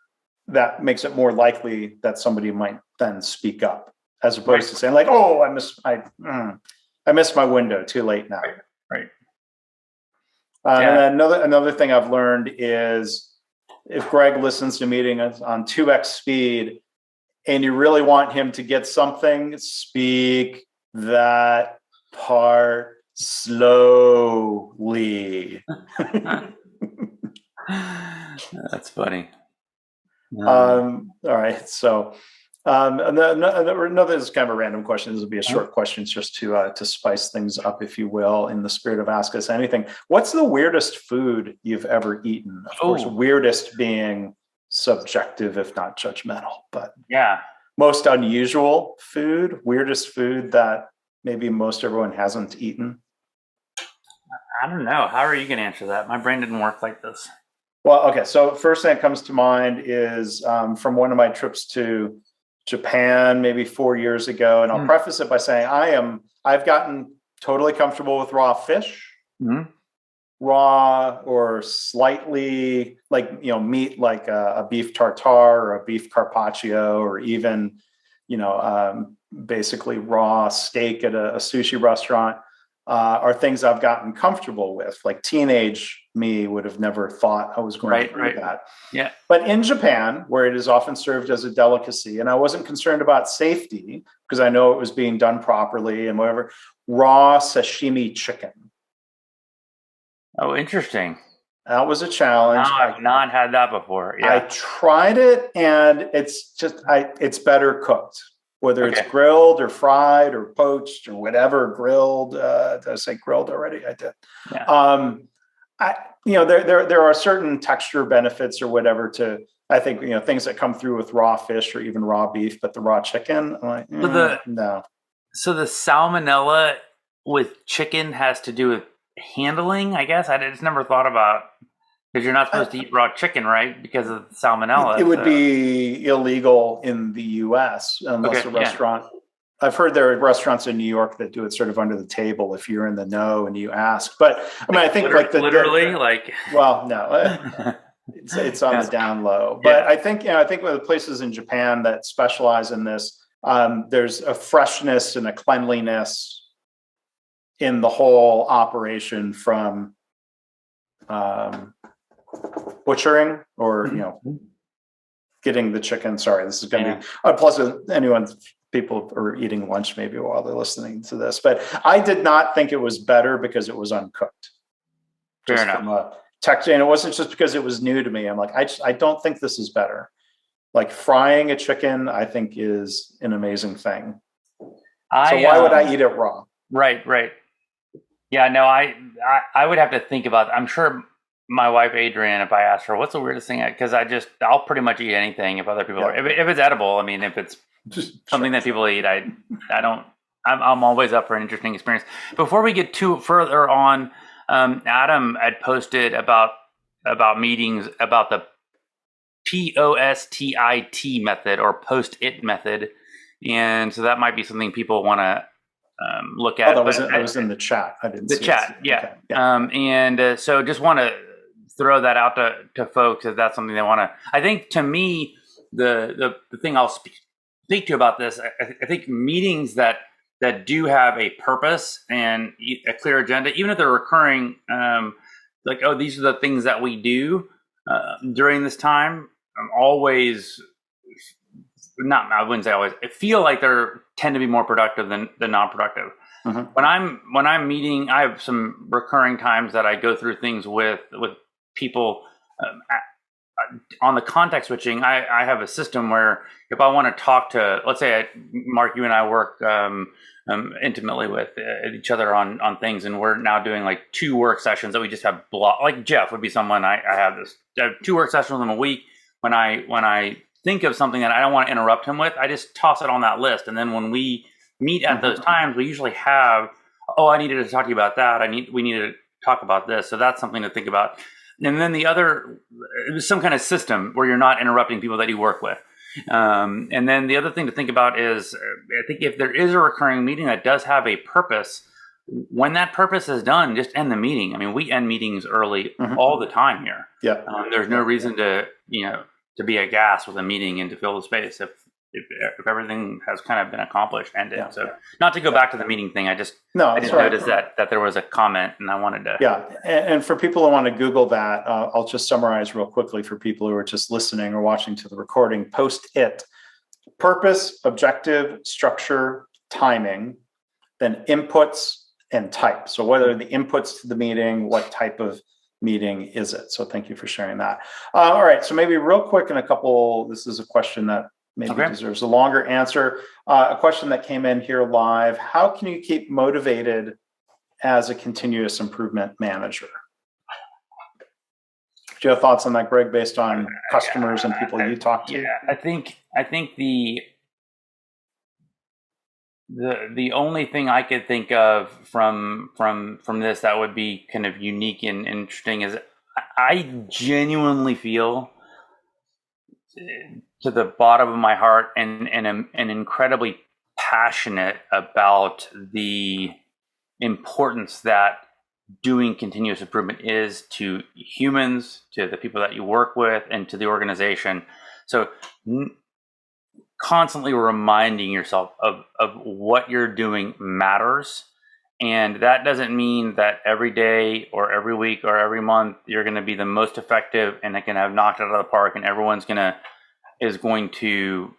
that makes it more likely that somebody might then speak up, as opposed to saying like, oh, I missed my window, too late now. Right. And then another thing I've learned is, if Greg listens to meetings on 2x speed and you really want him to get something, speak that part slowly. That's funny. All right. So another is kind of a random question. This will be a short question just to spice things up, if you will, in the spirit of Ask Us Anything. What's the weirdest food you've ever eaten? Of course, weirdest being subjective, if not judgmental, but most unusual food, weirdest food that maybe most everyone hasn't eaten. I don't know. How are you going to answer that? My brain didn't work like this. Well, okay. So first thing that comes to mind is from one of my trips to Japan, maybe 4 years ago. And I'll preface it by saying I've gotten totally comfortable with raw fish, raw or slightly meat, like a beef tartare or a beef carpaccio, or even, basically raw steak at a sushi restaurant. Are things I've gotten comfortable with. Like teenage me would have never thought I was going to do that. Yeah. But in Japan, where it is often served as a delicacy, and I wasn't concerned about safety because I know it was being done properly and whatever, raw sashimi chicken. Oh, interesting. That was a challenge. No, I've not had that before. Yeah. I tried it, and it's better cooked. Whether it's grilled or fried or poached or whatever, grilled. Did I say grilled already? I did. Yeah. There are certain texture benefits or whatever to, I think, things that come through with raw fish or even raw beef, but the raw chicken, I'm like, no. So the salmonella with chicken has to do with handling, I guess. I just never thought about, because you're not supposed to eat raw chicken, right? Because of salmonella. It would be illegal in the U.S. unless a restaurant. I've heard there are restaurants in New York that do it sort of under the table if you're in the know and you ask. But I mean, I think well, no, it's on the down low. But I think with the places in Japan that specialize in this, there's a freshness and a cleanliness in the whole operation, from butchering or getting the chicken. Sorry, this is going to be unpleasant. Anyone people are eating lunch maybe while they're listening to this, but I did not think it was better because it was uncooked. Fair Just enough. from a texture, and it wasn't just because it was new to me. I'm like, I don't think this is better. Like frying a chicken, I think is an amazing thing. So why would I eat it raw? Right. Yeah, no, I would have to think about. I'm sure my wife Adrienne, if I asked her, what's the weirdest thing? Because I'll pretty much eat anything if other people, if it's edible. I mean, if it's something that people eat, I don't. I'm always up for an interesting experience. Before we get too further on, Adam had posted about meetings, about the POSTIT method or post-it method, and so that might be something people want to look at. Oh, that was in the chat. I didn't see the chat. it. Yeah. Okay. Yeah. And so just want to throw that out to folks if that's something they want to. I think to me, the thing I'll speak to you about this, I think meetings that do have a purpose and a clear agenda, even if they're recurring, like, oh, these are the things that we do during this time. I'm always I wouldn't say always. I feel like they tend to be more productive than non-productive. Mm-hmm. When I'm meeting, I have some recurring times that I go through things with people on the context switching. I have a system where if I want to talk to, let's say, Mark, you and I work intimately with each other on things, and we're now doing like 2 work sessions that we just have like Jeff would be someone I have 2 work sessions with him a week. When I think of something that I don't want to interrupt him with, I just toss it on that list, and then when we meet at those times, we usually have, I needed to talk to you about that. We needed to talk about this. So that's something to think about. And then the other, some kind of system where you're not interrupting people that you work with. And then the other thing to think about is, I think if there is a recurring meeting that does have a purpose, when that purpose is done, just end the meeting. I mean, we end meetings early all the time here. Yeah. There's no reason to be aghast with a meeting and to fill the space if everything has kind of been accomplished, ended. Yeah. So not to go back to the meeting thing, I just noticed that there was a comment and I wanted to. Yeah. And for people who want to Google that, I'll just summarize real quickly for people who are just listening or watching to the recording. Post-it: purpose, objective, structure, timing, then inputs and type. So what are the inputs to the meeting? What type of meeting is it? So thank you for sharing that. All right. So maybe real quick this is a question that maybe deserves a longer answer. A question that came in here live: how can you keep motivated as a continuous improvement manager? Do you have thoughts on that, Greg, based on customers and people you talk to? Yeah, I think the only thing I could think of from this that would be kind of unique and interesting is I genuinely feel, to the bottom of my heart, and am incredibly passionate about the importance that doing continuous improvement is to humans, to the people that you work with, and to the organization. So constantly reminding yourself of what you're doing matters. And that doesn't mean that every day or every week or every month you're going to be the most effective and it can have knocked it out of the park and everyone's is going to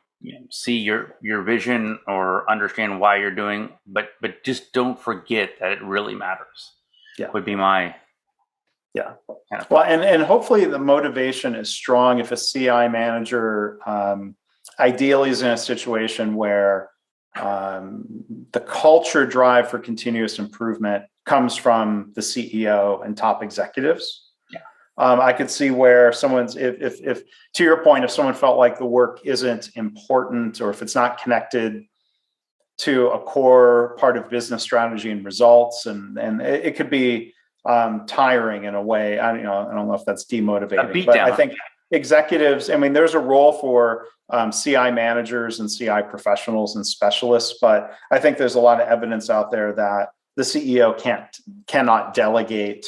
see your vision or understand why you're doing, but just don't forget that it really matters. Yeah, would be my kind of well, and hopefully the motivation is strong. If a CI manager ideally is in a situation where the culture drive for continuous improvement comes from the CEO and top executives. I could see where someone's, if to your point, if someone felt like the work isn't important, or if it's not connected to a core part of business strategy and results, and it could be tiring in a way. I don't know if that's demotivating, but I think executives, I mean, there's a role for CI managers and CI professionals and specialists, but I think there's a lot of evidence out there that the CEO cannot delegate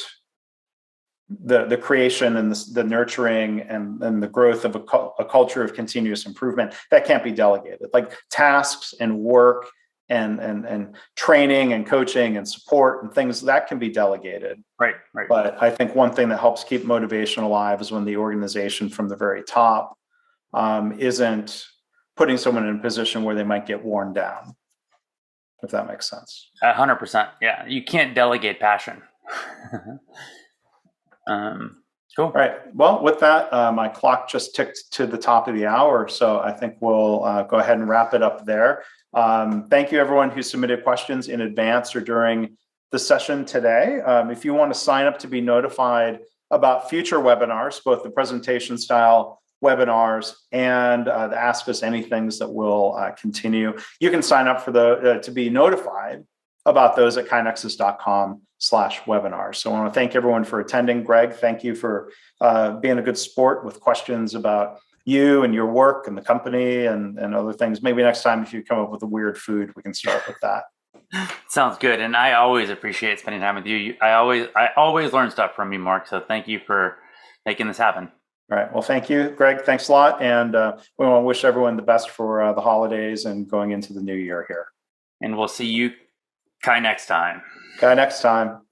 the creation and the nurturing and the growth of a culture of continuous improvement. That can't be delegated. Like tasks and work and training and coaching and support and things that can be delegated. Right. But I think one thing that helps keep motivation alive is when the organization from the very top isn't putting someone in a position where they might get worn down, if that makes sense. 100%. Yeah. You can't delegate passion. Cool. All right. Well, with that, my clock just ticked to the top of the hour, so I think we'll go ahead and wrap it up there. Thank you, everyone who submitted questions in advance or during the session today. If you want to sign up to be notified about future webinars, both the presentation style webinars and the Ask Us Anythings that will continue, you can sign up for to be notified about those at kinexus.com/webinars. So I want to thank everyone for attending. Greg, thank you for being a good sport with questions about you and your work and the company and other things. Maybe next time, if you come up with a weird food, we can start with that. Sounds good. And I always appreciate spending time with you. I always learn stuff from you, Mark. So thank you for making this happen. All right. Well, thank you, Greg. Thanks a lot. And we want to wish everyone the best for the holidays and going into the new year here. And we'll see you next time. Next time.